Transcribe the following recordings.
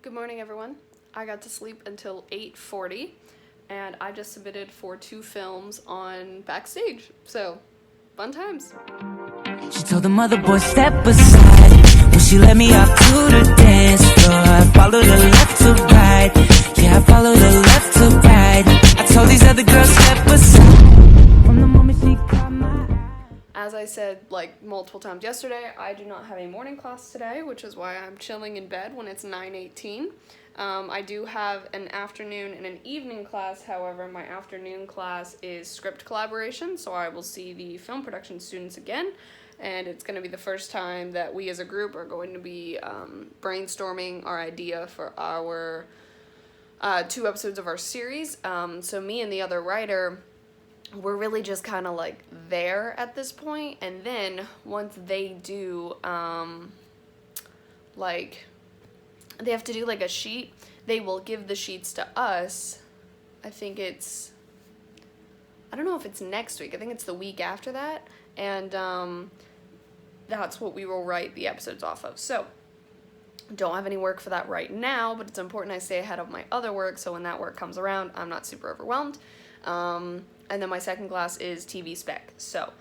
Good morning, everyone. I got to sleep until 8:40, and I just submitted for 2 films on Backstage. So, fun times. She told the mother boy step aside when she let me up to the dance floor. I followed her left to right. Yeah, I followed her left to right. I told these other girls step aside from the moment she caught my eye. As I said like multiple times yesterday, I do not have a morning class today, which is why I'm chilling in bed when it's 9:18. I do have an afternoon and an evening class. However, my afternoon class is script collaboration, so I will see the film production students again, and it's going to be the first time that we as a group are going to be brainstorming our idea for our 2 episodes of our series. So me and the other writer, we're really just kind of like there at this point, and then once they do they have to do like a sheet, they will give the sheets to us. I don't know if it's next week, I think it's the week after that, and that's what we will write the episodes off of. So don't have any work for that right now, but it's important I stay ahead of my other work so when that work comes around I'm not super overwhelmed. And then my second class is TV spec. So,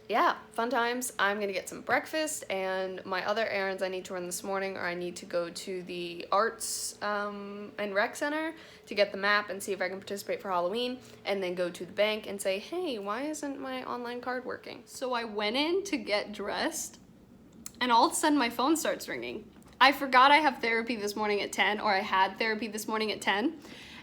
yeah, fun times. I'm going to get some breakfast, and my other errands I need to run this morning are I need to go to the Arts and Rec Center to get the map and see if I can participate for Halloween, and then go to the bank and say, hey, why isn't my online card working? So I went in to get dressed, and all of a sudden my phone starts ringing. I forgot I have therapy this morning at 10, or I had therapy this morning at 10.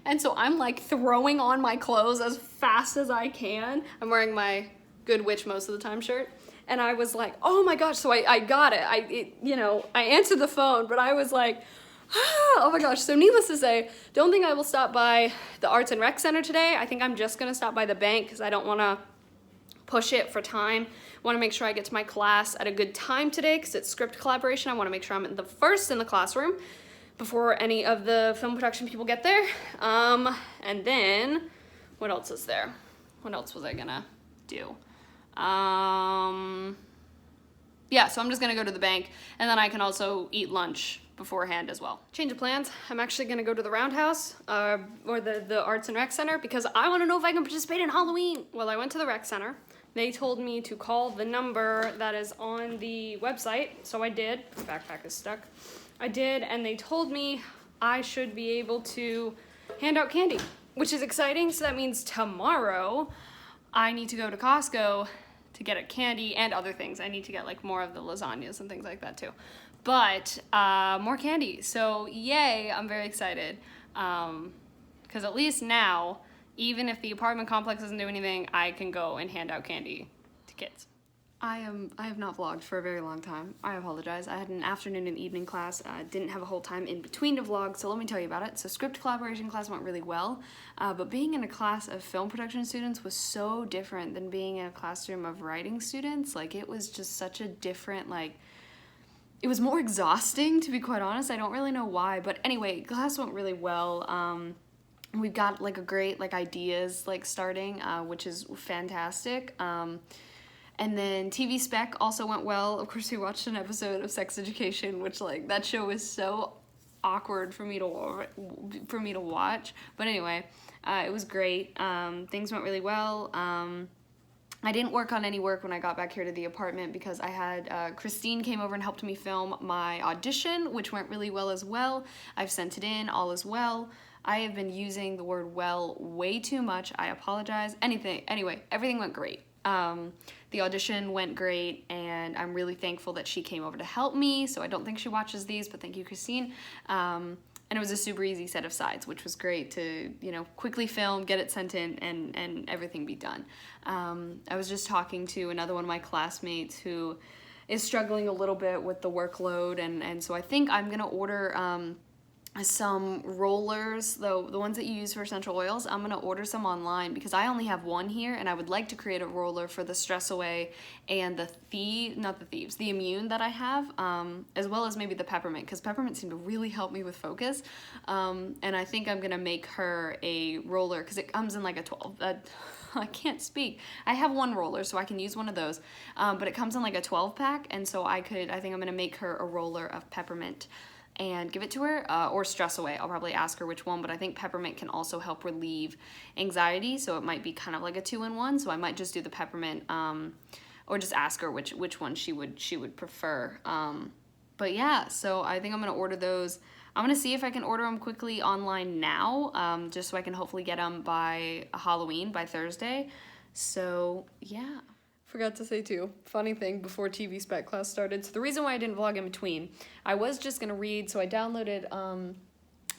And so I'm like throwing on my clothes as fast as I can. I'm wearing my Good Witch most of the time shirt. And I was like, oh my gosh, so I got it. I answered the phone, but I was like, oh my gosh. So needless to say, don't think I will stop by the Arts and Rec Center today. I think I'm just gonna stop by the bank because I don't wanna push it for time. Want to make sure I get to my class at a good time today because it's script collaboration. I want to make sure I'm the first in the classroom before any of the film production people get there. And then, what else is there? What else was I gonna do? Yeah, so I'm just gonna go to the bank, and then I can also eat lunch beforehand as well. Change of plans. I'm actually gonna go to the Roundhouse, or the Arts and Rec Center, because I wanna know if I can participate in Halloween. Well, I went to the rec center. They told me to call the number that is on the website, so I did. My backpack is stuck. I did, and they told me I should be able to hand out candy, which is exciting. So that means tomorrow I need to go to Costco to get a candy and other things. I need to get like more of the lasagnas and things like that too. But more candy. So yay, I'm very excited. Because at least now, even if the apartment complex doesn't do anything, I can go and hand out candy to kids. I have not vlogged for a very long time. I apologize. I had an afternoon and evening class. Didn't have a whole time in between to vlog, so let me tell you about it. So script collaboration class went really well, but being in a class of film production students was so different than being in a classroom of writing students. Like, it was just such a different, it was more exhausting, to be quite honest. I don't really know why, but anyway, class went really well. We've got a great ideas starting, which is fantastic. And then TV spec also went well. Of course, we watched an episode of Sex Education, which that show is so awkward for me to watch. But anyway, it was great. Things went really well. I didn't work on any work when I got back here to the apartment because I had Christine came over and helped me film my audition, which went really well as well. I've sent it in, all is well. I have been using the word well way too much. I apologize. Anyway, everything went great. The audition went great, and I'm really thankful that she came over to help me, so I don't think she watches these, but thank you, Christine. And it was a super easy set of sides, which was great to, quickly film, get it sent in, and everything be done. I was just talking to another one of my classmates who is struggling a little bit with the workload, and so I think I'm gonna order some rollers, the ones that you use for essential oils. I'm gonna order some online because I only have one here, and I would like to create a roller for the Stress Away and the Immune that I have, as well as maybe the Peppermint, because Peppermint seemed to really help me with focus. And I think I'm gonna make her a roller because it comes in a 12. I can't speak. I have one roller, so I can use one of those, but it comes in a 12 pack, and so I think I'm gonna make her a roller of Peppermint. and give it to her, or stress away. I'll probably ask her which one, but I think peppermint can also help relieve anxiety, so it might be kind of like a 2-in-1. So I might just do the peppermint, or just ask her which one she would prefer. But yeah, so I think I'm gonna order those. I'm gonna see if I can order them quickly online now, just so I can hopefully get them by Halloween, by Thursday. So yeah. Forgot to say too, funny thing before TV spec class started. So the reason why I didn't vlog in between, I was just gonna read, so I downloaded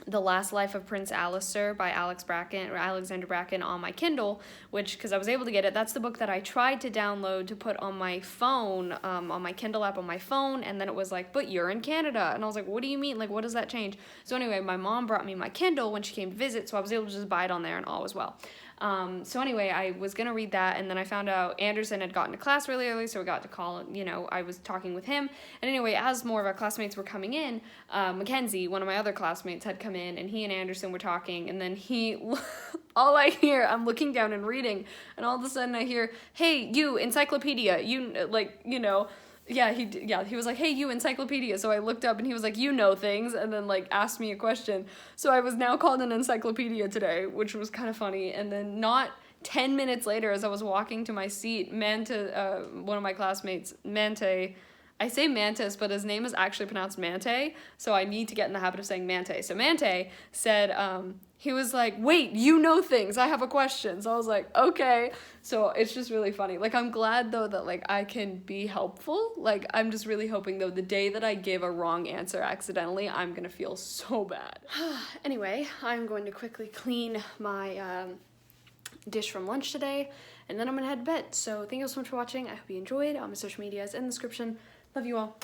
The Last Life of Prince Alistair by Alexander Bracken on my Kindle, which, because I was able to get it, that's the book that I tried to download to put on my phone, on my Kindle app on my phone, and then it was like, but you're in Canada. And I was like, what do you mean? Like, what does that change? So anyway, my mom brought me my Kindle when she came to visit, so I was able to just buy it on there and all was well. So anyway, I was gonna read that, and then I found out Anderson had gotten to class really early, so we got to call, I was talking with him. And anyway, as more of our classmates were coming in, Mackenzie, one of my other classmates, had come in, and he and Anderson were talking, and then all I hear, I'm looking down and reading, and all of a sudden I hear, hey, you, encyclopedia, yeah, he was like, hey, you, encyclopedia. So I looked up and he was like, you know things, and then like asked me a question. So I was now called an encyclopedia today, which was kind of funny. And then not 10 minutes later, as I was walking to my seat, Manta, one of my classmates, Mante, I say Mantis, but his name is actually pronounced Mante, so I need to get in the habit of saying Mante. So Mante said, he was like, wait, you know things, I have a question. So I was like, okay. So it's just really funny. Like, I'm glad, though, that, like, I can be helpful. Like, I'm just really hoping, though, the day that I give a wrong answer accidentally, I'm gonna feel so bad. Anyway, I'm going to quickly clean my dish from lunch today, and then I'm gonna head to bed. So thank you so much for watching. I hope you enjoyed. My social media is in the description. Love you all.